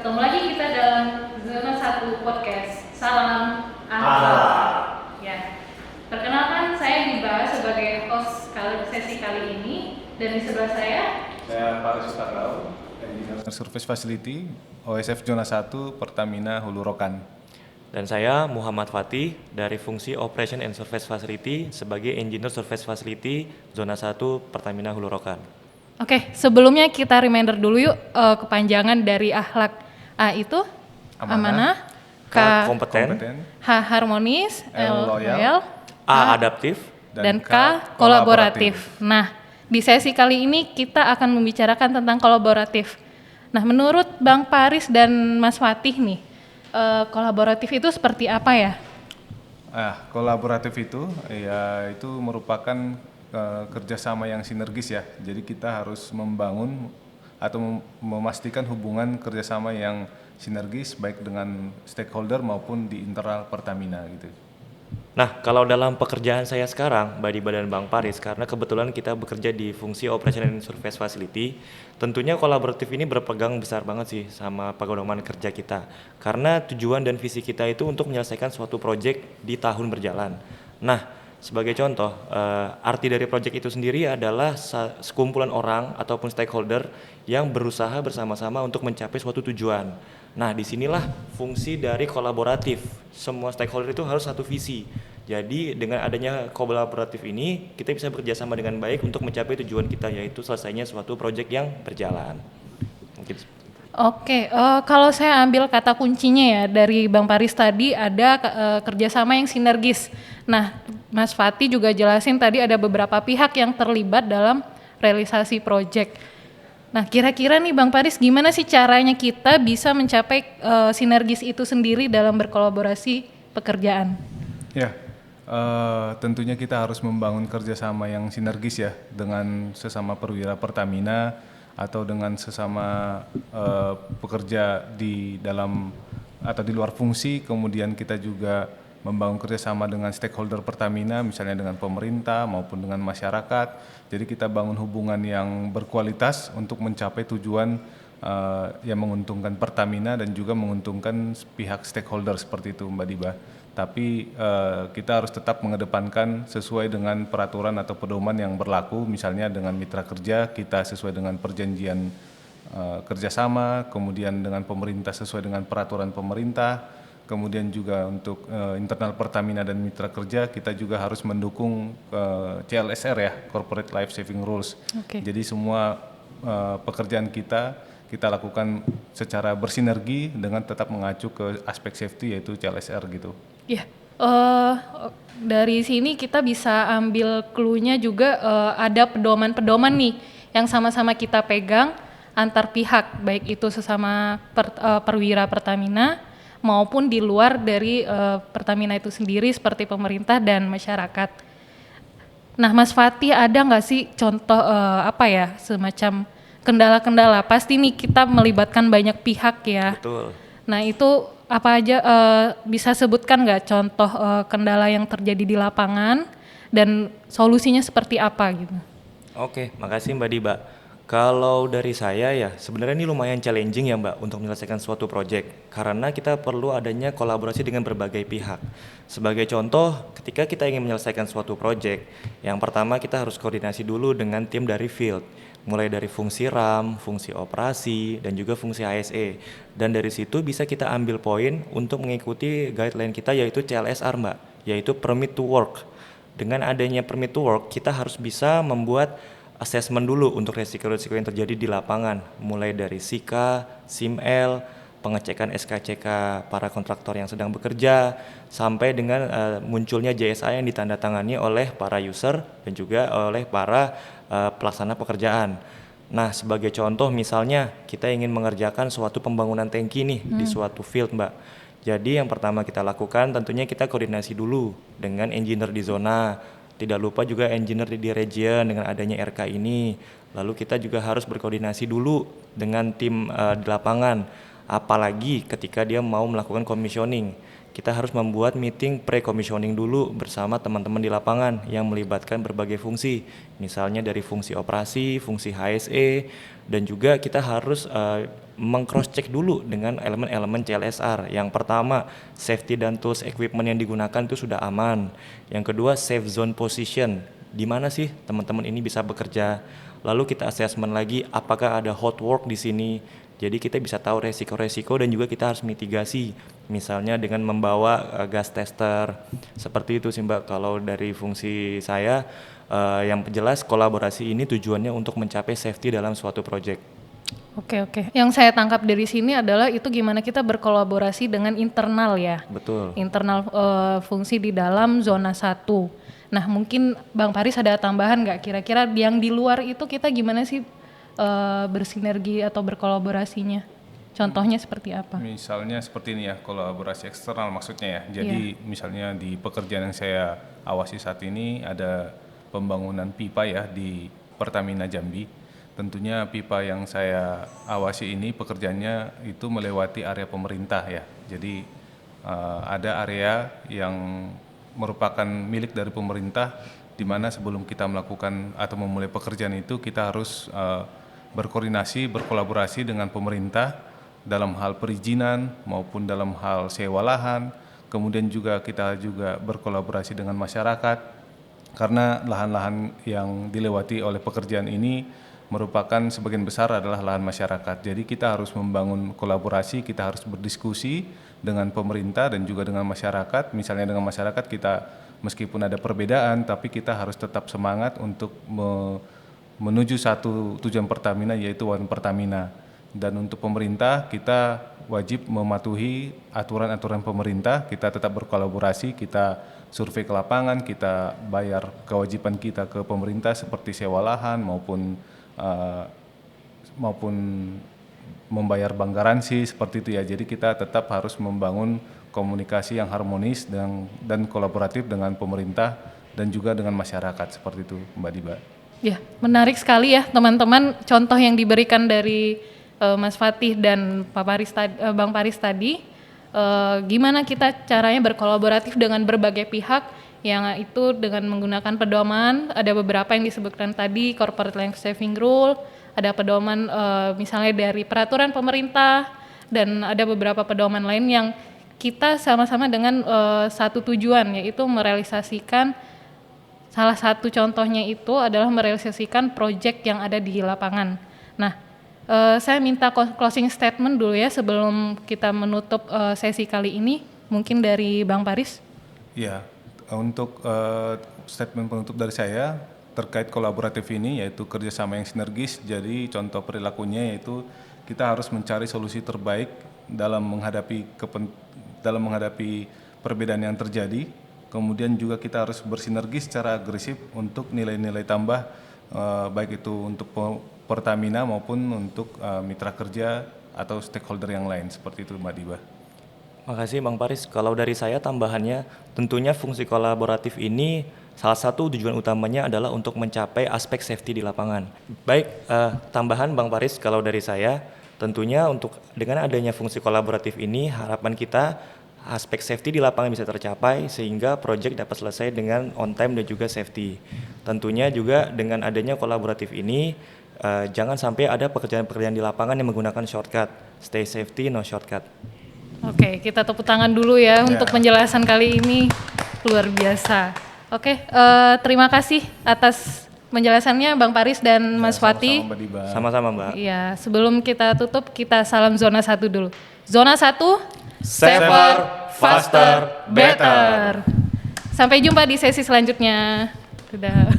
Ketemu lagi kita dalam Zona 1 Podcast. Salam ahlak. Ya. Perkenalkan, saya dibahas sebagai host sesi kali ini, dan di sebelah saya Paris Sutarlau, Engineer Surface Facility, OSF Zona 1 Pertamina Hulu Rokan. Dan saya Muhammad Fatih dari fungsi Operation and Surface Facility sebagai Engineer Surface Facility Zona 1 Pertamina Hulu Rokan. Oke, sebelumnya kita reminder dulu yuk kepanjangan dari akhlak. A itu amanah, K kompeten, H harmonis, L loyal, A adaptif, dan K kolaboratif. Nah, di sesi kali ini kita akan membicarakan tentang kolaboratif. Nah, menurut Bang Paris dan Mas Fatih nih, kolaboratif itu seperti apa ya? Kolaboratif itu itu merupakan kerjasama yang sinergis ya. Jadi kita harus membangun atau memastikan hubungan kerjasama yang sinergis baik dengan stakeholder maupun di internal Pertamina gitu. Nah, kalau dalam pekerjaan saya sekarang, Mbak Diba dan Bang Paris, karena kebetulan kita bekerja di fungsi Operation and Surface Facility, tentunya kolaboratif ini berpegang besar banget sih sama pedoman kerja kita. Karena tujuan dan visi kita itu untuk menyelesaikan suatu proyek di tahun berjalan. Nah, sebagai contoh, arti dari proyek itu sendiri adalah sekumpulan orang ataupun stakeholder yang berusaha bersama-sama untuk mencapai suatu tujuan. Nah, disinilah fungsi dari kolaboratif. Semua stakeholder itu harus satu visi. Jadi dengan adanya kolaboratif ini, kita bisa bekerjasama dengan baik untuk mencapai tujuan kita, yaitu selesainya suatu proyek yang berjalan. Mungkin. Oke, kalau saya ambil kata kuncinya ya dari Bang Paris tadi ada kerjasama yang sinergis. Nah, Mas Fatih juga jelasin tadi ada beberapa pihak yang terlibat dalam realisasi proyek. Nah, kira-kira nih Bang Paris, gimana sih caranya kita bisa mencapai sinergis itu sendiri dalam berkolaborasi pekerjaan? Ya, tentunya kita harus membangun kerjasama yang sinergis ya dengan sesama perwira Pertamina atau dengan sesama pekerja di dalam atau di luar fungsi. Kemudian kita juga membangun kerjasama dengan stakeholder Pertamina, misalnya dengan pemerintah maupun dengan masyarakat. Jadi kita bangun hubungan yang berkualitas untuk mencapai tujuan yang menguntungkan Pertamina dan juga menguntungkan pihak stakeholder seperti itu Mbak Diba. Tapi kita harus tetap mengedepankan sesuai dengan peraturan atau pedoman yang berlaku, misalnya dengan mitra kerja kita sesuai dengan perjanjian kerjasama, kemudian dengan pemerintah sesuai dengan peraturan pemerintah. Kemudian juga untuk internal Pertamina dan mitra kerja kita juga harus mendukung CLSR ya, Corporate Life Saving Rules. Okay. Jadi semua pekerjaan kita lakukan secara bersinergi dengan tetap mengacu ke aspek safety yaitu CLSR gitu. Ya, dari sini kita bisa ambil clue-nya juga ada pedoman-pedoman nih yang sama-sama kita pegang antar pihak, baik itu sesama perwira Pertamina maupun di luar dari Pertamina itu sendiri seperti pemerintah dan masyarakat. Nah, Mas Fatih ada nggak sih contoh semacam kendala-kendala? Pasti nih kita melibatkan banyak pihak ya. Betul. Nah, itu apa aja bisa sebutkan nggak contoh kendala yang terjadi di lapangan dan solusinya seperti apa gitu? Oke, makasih Mbak Diba. Kalau dari saya ya, sebenarnya ini lumayan challenging ya Mbak untuk menyelesaikan suatu proyek karena kita perlu adanya kolaborasi dengan berbagai pihak. Sebagai contoh, ketika kita ingin menyelesaikan suatu proyek, yang pertama kita harus koordinasi dulu dengan tim dari field, mulai dari fungsi RAM, fungsi operasi, dan juga fungsi HSE. Dan dari situ bisa kita ambil poin untuk mengikuti guideline kita yaitu CLSR Mbak, yaitu Permit to Work. Dengan adanya Permit to Work, kita harus bisa membuat assessment dulu untuk resiko-resiko yang terjadi di lapangan, mulai dari SIKA, SIML, pengecekan SKCK para kontraktor yang sedang bekerja, sampai dengan munculnya JSA yang ditandatangani oleh para user dan juga oleh para pelaksana pekerjaan. Nah, sebagai contoh misalnya kita ingin mengerjakan suatu pembangunan tangki nih di suatu field Mbak. Jadi yang pertama kita lakukan tentunya kita koordinasi dulu dengan engineer di zona. Tidak lupa juga engineer di region dengan adanya RK ini. Lalu kita juga harus berkoordinasi dulu dengan tim di lapangan. Apalagi ketika dia mau melakukan commissioning. Kita harus membuat meeting pre-commissioning dulu bersama teman-teman di lapangan yang melibatkan berbagai fungsi. Misalnya dari fungsi operasi, fungsi HSE, dan juga kita harus meng-cross-check dulu dengan elemen-elemen CLSR. Yang pertama, safety dan tools equipment yang digunakan itu sudah aman. Yang kedua, safe zone position. Di mana sih teman-teman ini bisa bekerja? Lalu kita assessment lagi apakah ada hot work di sini. Jadi kita bisa tahu resiko-resiko dan juga kita harus mitigasi. Misalnya dengan membawa gas tester. Seperti itu sih Mbak, kalau dari fungsi saya yang jelas kolaborasi ini tujuannya untuk mencapai safety dalam suatu project. Oke. Yang saya tangkap dari sini adalah itu gimana kita berkolaborasi dengan internal ya. Betul. Internal fungsi di dalam zona 1. Nah mungkin Bang Paris ada tambahan nggak kira-kira yang di luar itu kita gimana sih bersinergi atau berkolaborasinya? Contohnya seperti apa? Misalnya seperti ini ya, kolaborasi eksternal maksudnya ya. Jadi misalnya di pekerjaan yang saya awasi saat ini ada pembangunan pipa ya di Pertamina Jambi. Tentunya pipa yang saya awasi ini pekerjaannya itu melewati area pemerintah ya. Jadi ada area yang merupakan milik dari pemerintah di mana sebelum kita melakukan atau memulai pekerjaan itu kita harus berkoordinasi, berkolaborasi dengan pemerintah dalam hal perizinan maupun dalam hal sewa lahan. Kemudian juga kita juga berkolaborasi dengan masyarakat karena lahan-lahan yang dilewati oleh pekerjaan ini merupakan sebagian besar adalah lahan masyarakat. Jadi kita harus membangun kolaborasi, kita harus berdiskusi dengan pemerintah dan juga dengan masyarakat. Misalnya dengan masyarakat kita meskipun ada perbedaan tapi kita harus tetap semangat untuk menuju satu tujuan Pertamina yaitu One Pertamina. Dan untuk pemerintah kita wajib mematuhi aturan-aturan pemerintah, kita tetap berkolaborasi, kita survei ke lapangan, kita bayar kewajiban kita ke pemerintah seperti sewa lahan maupun membayar bank garansi seperti itu ya. Jadi kita tetap harus membangun komunikasi yang harmonis dan kolaboratif dengan pemerintah dan juga dengan masyarakat seperti itu Mbak Diba. Ya, menarik sekali ya teman-teman contoh yang diberikan dari Mas Fatih dan Bang Paris tadi. Gimana kita caranya berkolaboratif dengan berbagai pihak yang itu dengan menggunakan pedoman. Ada beberapa yang disebutkan tadi, corporate life saving rule, ada pedoman misalnya dari peraturan pemerintah, dan ada beberapa pedoman lain yang kita sama-sama dengan satu tujuan, yaitu merealisasikan. Salah satu contohnya itu adalah merealisasikan proyek yang ada di lapangan. Nah, saya minta closing statement dulu ya sebelum kita menutup sesi kali ini. Mungkin dari Bang Paris. Ya, untuk statement penutup dari saya terkait kolaboratif ini yaitu kerjasama yang sinergis. Jadi contoh perilakunya yaitu kita harus mencari solusi terbaik dalam menghadapi perbedaan yang terjadi. Kemudian juga kita harus bersinergi secara agresif untuk nilai-nilai tambah baik itu untuk Pertamina maupun untuk mitra kerja atau stakeholder yang lain seperti itu Mbak Diba. Makasih Bang Paris. Kalau dari saya tambahannya tentunya fungsi kolaboratif ini salah satu tujuan utamanya adalah untuk mencapai aspek safety di lapangan. Baik, tambahan Bang Paris kalau dari saya tentunya untuk dengan adanya fungsi kolaboratif ini harapan kita aspek safety di lapangan bisa tercapai sehingga proyek dapat selesai dengan on time dan juga safety. Tentunya juga dengan adanya kolaboratif ini jangan sampai ada pekerjaan-pekerjaan di lapangan yang menggunakan shortcut. Stay safety, no shortcut. Oke, kita tepuk tangan dulu ya untuk penjelasan kali ini, luar biasa. Oke, terima kasih atas penjelasannya Bang Paris dan Mas Fatih. Sama-sama Mbak. Iya, sebelum kita tutup kita salam zona 1 dulu. Zona 1, safer, faster, better. Sampai jumpa di sesi selanjutnya. Dadah.